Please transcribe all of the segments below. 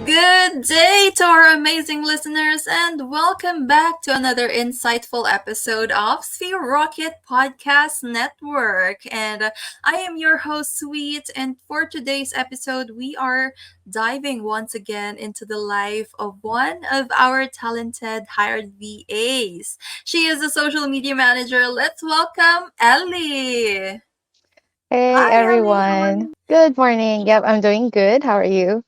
Good day to our amazing listeners, and welcome back to another insightful episode of Sphere Rocket Podcast Network. And I am your host, Sweet, and for today's episode, we are diving once again into the life of one of our talented hired VAs. She is a social media manager. Let's welcome Ellie. Hey Hi, Ellie. How are everyone. you? Good morning. Yep, I'm doing good. How are you?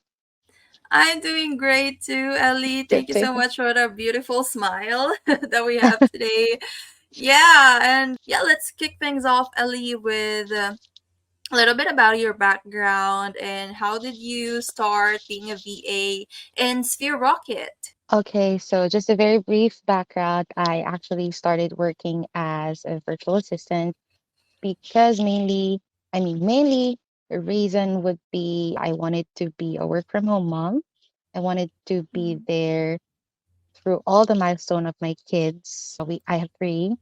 I'm doing great too, Ellie. Good Thank you to so hear. much for the beautiful smile that we have today. Yeah, and yeah, let's kick things off, Ellie, with a little bit about your background and how did you start being a VA in Sphere Rocket? Okay, so just a very brief background. I actually started working as a virtual assistant because mainly the reason would be I wanted to be a work from home mom. I wanted to be Mhm. there through all the milestone of my kids. I have three.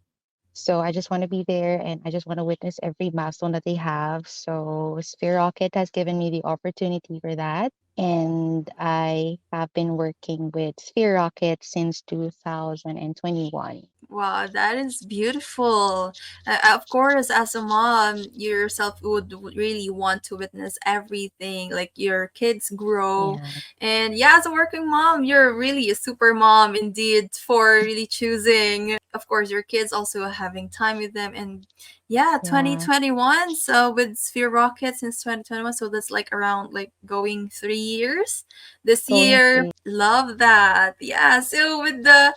So I just want to be there and I just want to witness every milestone that they have. So Sphere Rocket has given me the opportunity for that. And I have been working with Sphere Rocket since 2021. Wow, that is beautiful. Of course, as a mom, you yourself would really want to witness everything, like your kids grow. Yeah, And yeah, as a working mom, you're really a super mom indeed for really choosing, of course, your kids also having time with them. And yeah, yeah, 2021, so with Sphere Rocket since 2021, so that's like around like going 3 years this going year. through. Love that. Yeah, so with the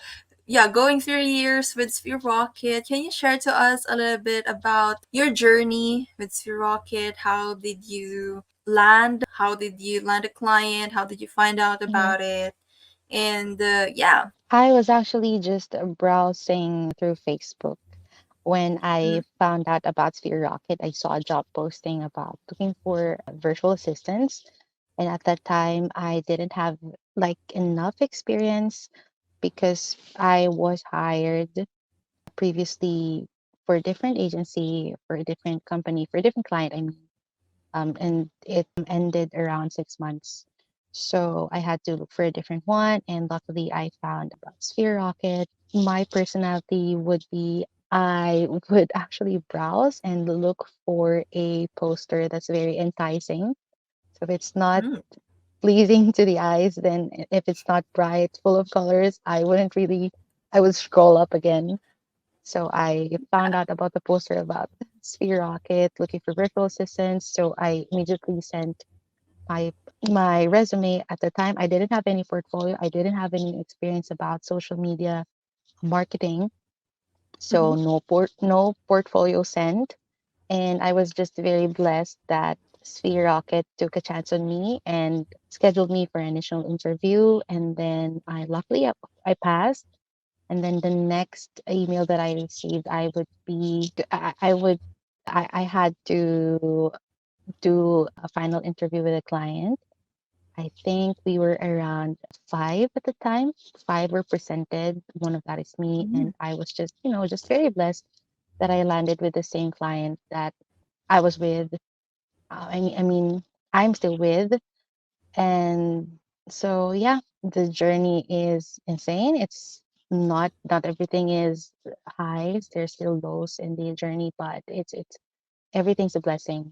going through years with Sphere Rocket. Can you share to us a little bit about your journey with Sphere Rocket? How did you land? How did you land a client? How did you find out Mhm. about it? And yeah. I was actually just browsing through Facebook when I Mm-hmm. found out about Sphere Rocket. I saw a job posting about looking for virtual assistants. And at that time, I didn't have like enough experience because I was hired previously for a different agency, for a different company, for a different client, I mean. And it ended around 6 months. So I had to look for a different one. And luckily, I found about Sphere Rocket. My personality would be I would actually browse and look for a poster that's very enticing. So if it's not Mm-hmm. pleasing to the eyes, then if it's not bright, full of colors, I would scroll up again. So I found out about the poster about Sphere Rocket looking for virtual assistants. So I immediately sent my my resume. At the time, I didn't have any portfolio. I didn't have any experience about social media marketing. So Mm-hmm. no portfolio sent. And I was just very blessed that Sphere Rocket took a chance on me and scheduled me for an initial interview. And then I passed. And then the next email that I received, I had to do a final interview with a client. I think we were around five at the time. Five were presented. One of that is me. Mm-hmm. And I was just very blessed that I landed with the same client that I was with. I'm still with. And so, yeah, the journey is insane. It's not everything is highs. There's still lows in the journey, but it's everything's a blessing.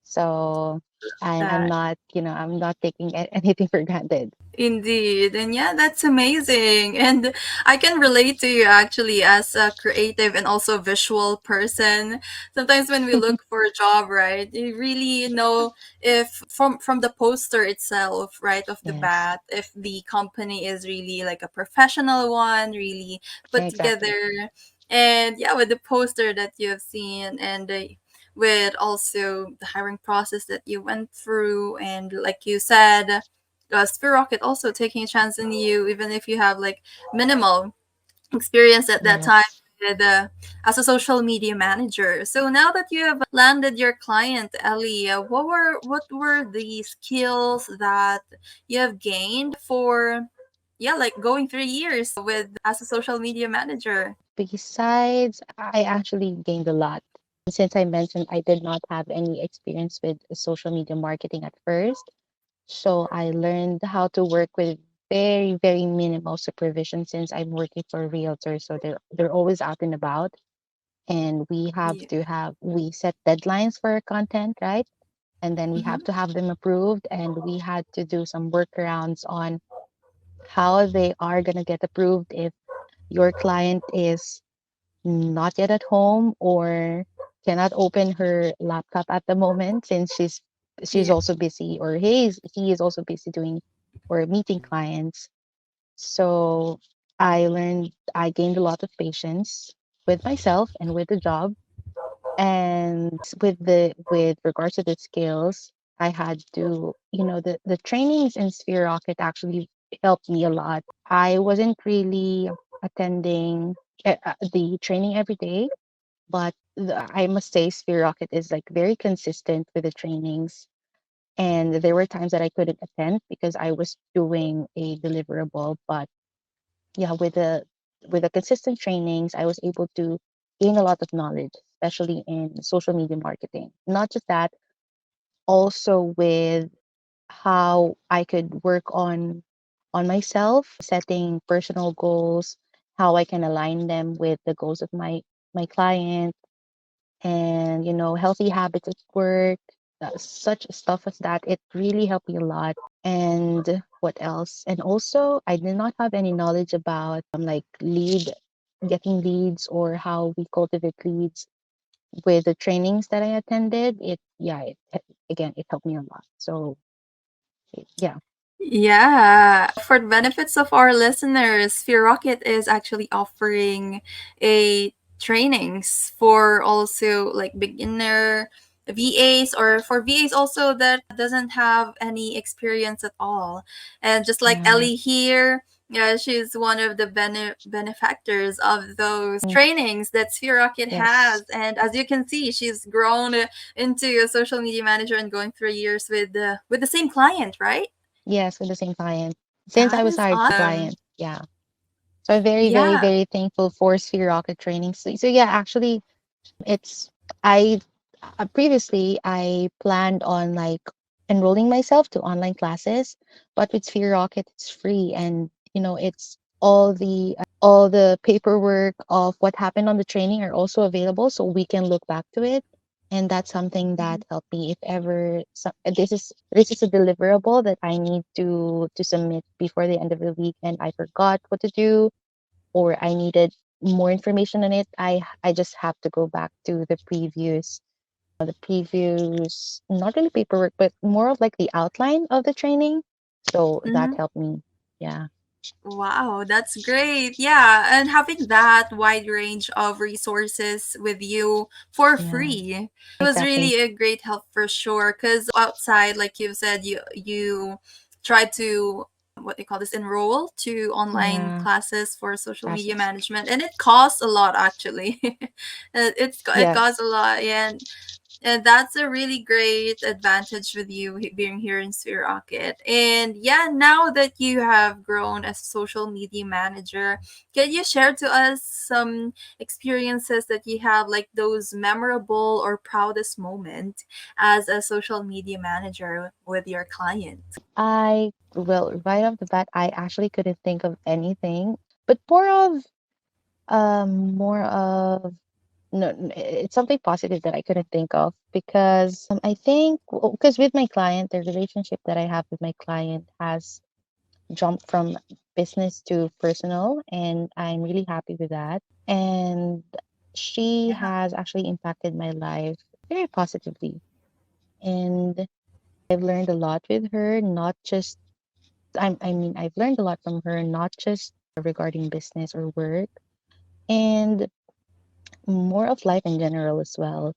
So I'm That not, I'm not taking anything for granted. Indeed. And yeah, that's amazing. And I can relate to you actually as a creative and also visual person. Sometimes when we look for a job, right, you really know if from the poster itself, right, of the Yes, bat, if the company is really like a professional one, really put exactly. together. And yeah, with the poster that you have seen and with also the hiring process that you went through and like you said Sphere Rocket also taking a chance in you, even if you have like minimal experience at that time Yes. with, as a social media manager. So now that you have landed your client, Ellie, what were the skills that you have gained for like going 3 years with as a social media manager? Besides, I actually gained a lot. Since I mentioned I did not have any experience with social media marketing at first, So I learned how to work with very, very minimal supervision since I'm working for a realtor. So they're always out and about. And Yeah. we set deadlines for our content, right? And then we Mm-hmm. have to have them approved. And we had to do some workarounds on how they are going to get approved if your client is not yet at home or cannot open her laptop at the moment since she's Yeah. also busy, or he is also busy doing or meeting clients. So I gained a lot of patience with myself and with the job. And with regards to the skills, I had to, the trainings in Sphere Rocket actually helped me a lot. I wasn't really attending the training every day, but I must say Sphere Rocket is like very consistent with the trainings. And there were times that I couldn't attend because I was doing a deliverable. But yeah, with the consistent trainings, I was able to gain a lot of knowledge, especially in social media marketing. Not just that, also with how I could work on myself, setting personal goals, how I can align them with the goals of my client, and healthy habits at work, such stuff as that. It really helped me a lot. And what else? And also, I did not have any knowledge about like getting leads or how we cultivate leads. With the trainings that I attended, again, it helped me a lot. So yeah. Yeah. For the benefits of our listeners, Sphere Rocket is actually offering a trainings for also like beginner VAs, or for VAs also that doesn't have any experience at all. And just like Yeah. Ellie here, yeah, she's one of the benefactors of those Mm, trainings that Sphere Rocket yes. has. And as you can see, she's grown into a social media manager and going 3 years with the same client, right? Yes, with the same client. Since I That was is hired for awesome. client. Yeah. So I'm very, very, Yeah. very thankful for Sphere Rocket training. So yeah, actually, it's I previously I planned on like enrolling myself to online classes, but with Sphere Rocket it's free, and it's all the paperwork of what happened on the training are also available, so we can look back to it. And that's something Mhm. that helped me. If ever this is a deliverable that I need to submit before the end of the week, and I forgot what to do, or I needed more information on it, I just have to go back to the previous, not really paperwork, but more of like the outline of the training. So that Mhm. helped me. Yeah. Wow, that's great. Yeah, and having that wide range of resources with you for Yeah. free, it was Exactly. really a great help for sure. Because outside, like you've said, you try to what they call this, enroll to online Yeah. classes for social media Classes. management, and it costs a lot actually. It costs Yes. a lot, and that's a really great advantage with you being here in Sphere Rocket. And yeah, now that you have grown as a social media manager, can you share to us some experiences that you have, like those memorable or proudest moment as a social media manager with your client? Well, right off the bat, I actually couldn't think of anything, but more of no, it's something positive that I couldn't think of because I think because with my client, the relationship that I have with my client has jumped from business to personal, and I'm really happy with that. And she Yeah. has actually impacted my life very positively. And I've learned a lot with her, not just I mean, I've learned a lot from her, not just regarding business or work, and more of life in general as well.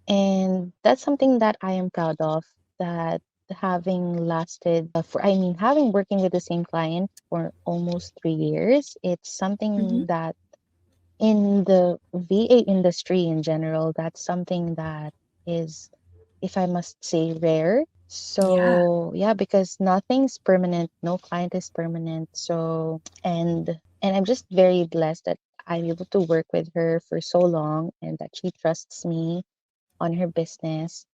And that's something that I am proud of, that having lasted having working with the same client for almost 3 years, it's Mm-hmm. something that in the VA industry in general, that's something that is, if I must say, rare. Yeah. So yeah, because nothing's permanent, no client is permanent. So and I'm just very blessed that I'm able to work with her for so long and that she trusts me on her business.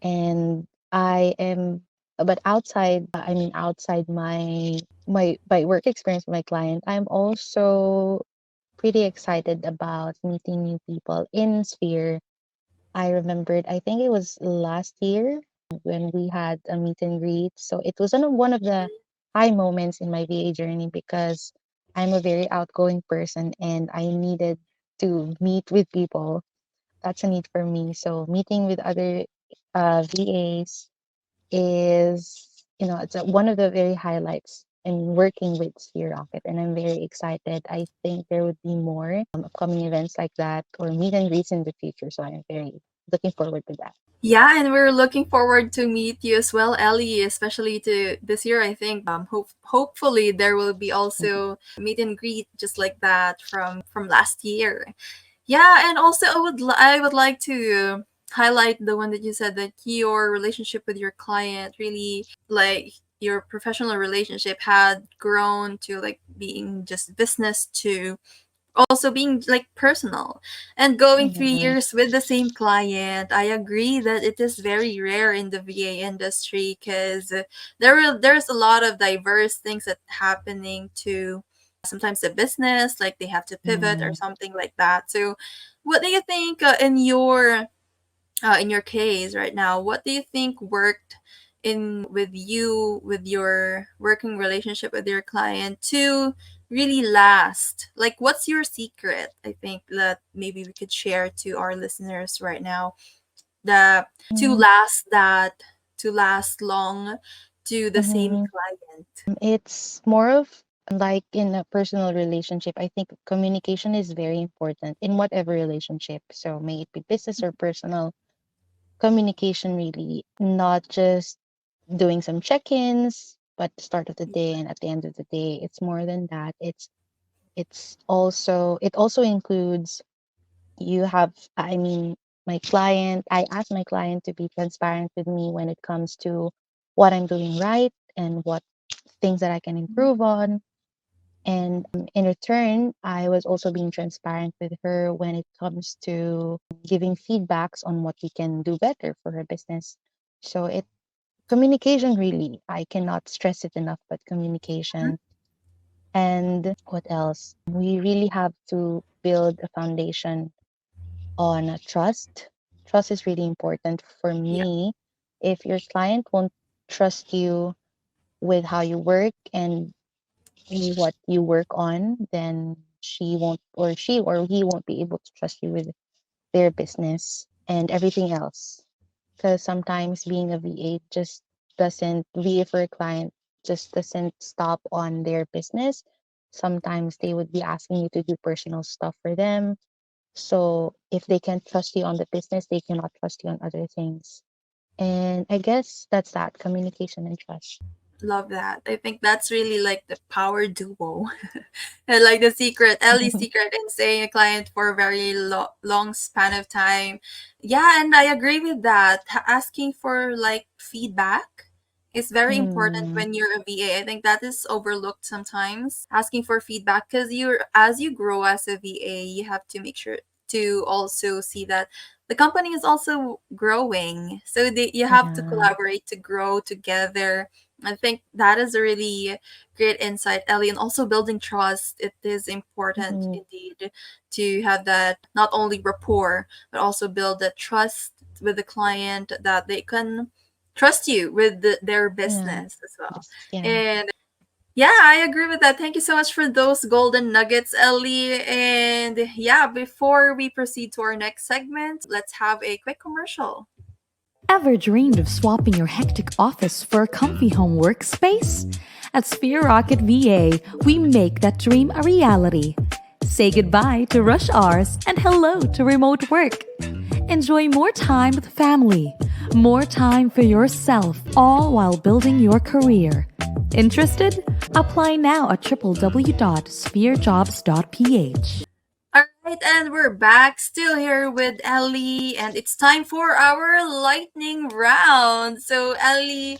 And I am But outside, outside my work experience with my client, I'm also pretty excited about meeting new people in Sphere. I remembered, I think it was last year when we had a meet and greet. So it was one of the high moments in my VA journey because I'm a very outgoing person and I needed to meet with people. That's a need for me. So meeting with other VAs is, it's one of the very highlights in working with Sphere Rocket, and I'm very excited. I think there would be more upcoming events like that or meet and greets in the future. So I'm very looking forward to that. Yeah, and we're looking forward to meet you as well, Ellie, especially to this year. I think hopefully there will be Mhm. also meet and greet just like that from last year. Yeah, and also I would like to highlight the one that you said that your relationship with your client really like your professional relationship had grown to like being just business to also being like personal and going three Mhm. years with the same client. I agree that it is very rare in the VA industry because there's a lot of diverse things that happening to sometimes the business, like they have to pivot or Mhm. something like that. So what do you think in your case right now, what do you think worked in with you with your working relationship with your client to really last? Like, what's your secret? I think that maybe we could share to our listeners right now that to Mhm. last that to last long to the same Mhm. client. It's more of like in a personal relationship. I think communication is very important in whatever relationship. So may it be business or personal, communication really, not just doing some check-ins, but the start of the day and at the end of the day, it's more than that. It also includes you have I mean my client I ask my client to be transparent with me when it comes to what I'm doing right and what things that I can improve on. And in return, I was also being transparent with her when it comes to giving feedbacks on what we can do better for her business. So it communication really, I cannot stress it enough, but communication. And what else? We really have to build a foundation on trust. Trust is really important for Yeah, me. If your client won't trust you with how you work and what you work on, then she or he won't be able to trust you with their business and everything else. Because sometimes being a VA just doesn't, VA for a client just doesn't stop on their business. Sometimes they would be asking you to do personal stuff for them. So if they can't trust you on the business, they cannot trust you on other things. And I guess that's that communication and trust. love that. I think that's really like the power duo. And like the secret, Ellie's secret in staying a client for a very long span of time. Yeah, and I agree with that. Asking for like feedback is very important Mm, when you're a VA. I think that is overlooked sometimes. Asking for feedback because you're as you grow as a VA, you have to make sure to also see that the company is also growing. So you have to yeah. collaborate to grow together. I think that is a really great insight, Ellie. And also building trust. It is important Mhm, indeed to have that not only rapport, but also build that trust with the client that they can trust you with their yeah. business as well. Yes, yeah. And yeah, I agree with that. Thank you so much for those golden nuggets, Ellie. And yeah, before we proceed to our next segment, let's have a quick commercial. Ever dreamed of swapping your hectic office for a comfy home workspace? At Sphere Rocket VA, we make that dream a reality. Say goodbye to rush hours and hello to remote work. Enjoy more time with family, more time for yourself, all while building your career. Interested? Apply now at www.spherejobs.ph. All right, and we're back still here with Ellie, and it's time for our lightning round. So, Ellie,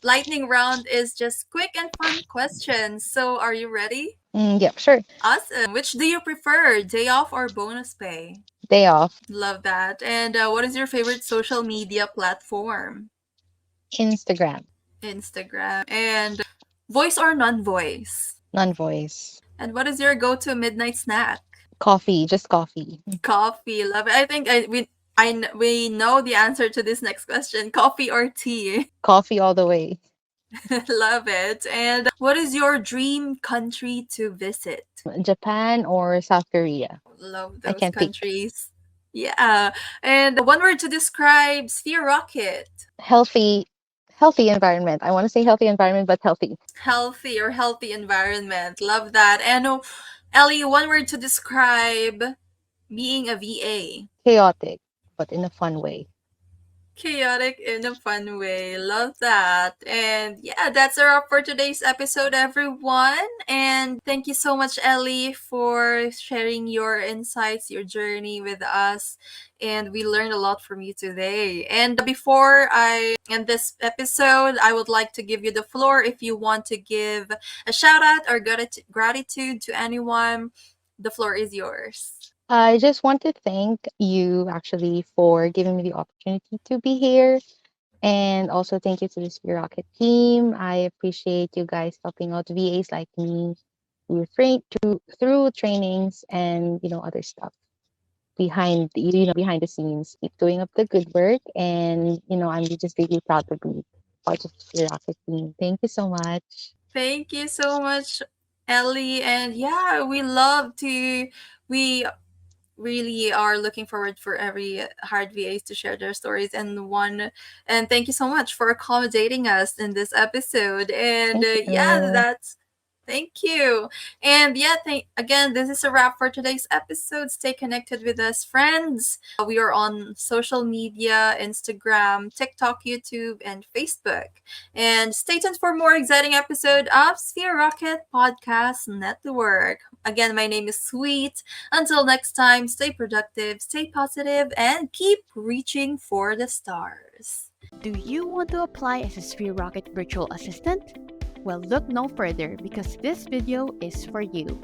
lightning round is just quick and fun questions. So, are you ready? Yeah, sure. Awesome. Which do you prefer, day off or bonus pay? Day off. Love that. And what is your favorite social media platform? Instagram. Instagram. And voice or non-voice? Non-voice. And what is your go-to midnight snack? Coffee, just coffee. Coffee. Love it. I think we know the answer to this next question. Coffee or tea? Coffee all the way. Love it. And what is your dream country to visit? Japan or South Korea. Love I those can pick. countries. Yeah. And one word to describe Sphere Rocket. Healthy, healthy environment. I want to say healthy environment, but healthy. Healthy environment. Love that. And Ellie, one word to describe being a VA. Chaotic, but in a fun way. Chaotic in a fun way. Love that. And yeah, that's a wrap for today's episode, everyone. And thank you so much, Ellie, for sharing your insights, your journey with us. And we learned a lot from you today. And before I end this episode, I would like to give you the floor if you want to give a shout out or gratitude to anyone. The floor is yours. I just want to thank you actually for giving me the opportunity to be here. And also thank you to the Sphere Rocket team. I appreciate you guys helping out VAs like me through trainings and other stuff behind the scenes. Keep doing up the good work, and I'm just really proud to be part of the Sphere Rocket team. Thank you so much. Thank you so much, Ellie. And yeah, we really are looking forward for every hard VAs to share their stories and thank you so much for accommodating us in this episode. And Thank yeah, you. that's thank you. And yeah, again, this is a wrap for today's episode. Stay connected with us, friends. We are on social media, Instagram, TikTok, YouTube, and Facebook. And stay tuned for more exciting episode of Sphere Rocket Podcast Network. Again, my name is Sweet. Until next time, stay productive, stay positive, and keep reaching for the stars. Do you want to apply as a Sphere Rocket virtual assistant? Well, look no further because this video is for you.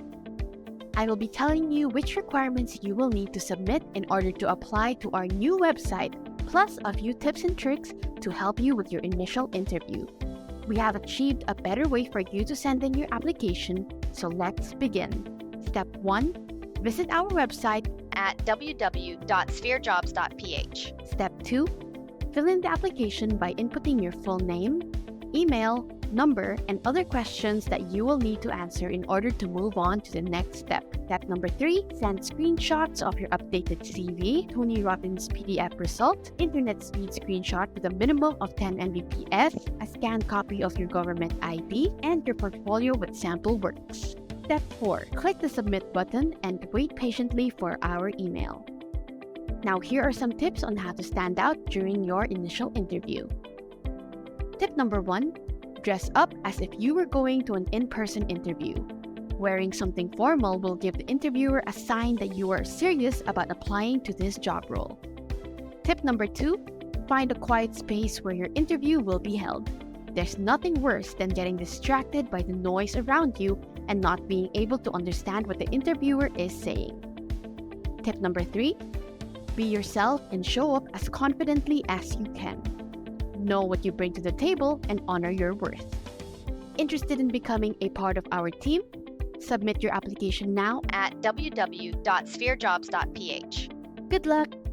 I will be telling you which requirements you will need to submit in order to apply to our new website, plus a few tips and tricks to help you with your initial interview. We have achieved a better way for you to send in your application, so let's begin. Step 1. Visit our website at www.spherejobs.ph. Step 2. Fill in the application by inputting your full name, email, number, and other questions that you will need to answer in order to move on to the next step. Step number 3, send screenshots of your updated CV, Tony Robbins PDF result, internet speed screenshot with a minimum of 10 Mbps, a scanned copy of your government ID, and your portfolio with sample works. Step 4, click the submit button and wait patiently for our email. Now here are some tips on how to stand out during your initial interview. Tip number 1, dress up as if you were going to an in-person interview. Wearing something formal will give the interviewer a sign that you are serious about applying to this job role. Tip number 2, find a quiet space where your interview will be held. There's nothing worse than getting distracted by the noise around you and not being able to understand what the interviewer is saying. Tip number 3, be yourself and show up as confidently as you can. Know what you bring to the table and honor your worth. Interested in becoming a part of our team? Submit your application now at www.spherejobs.ph. Good luck!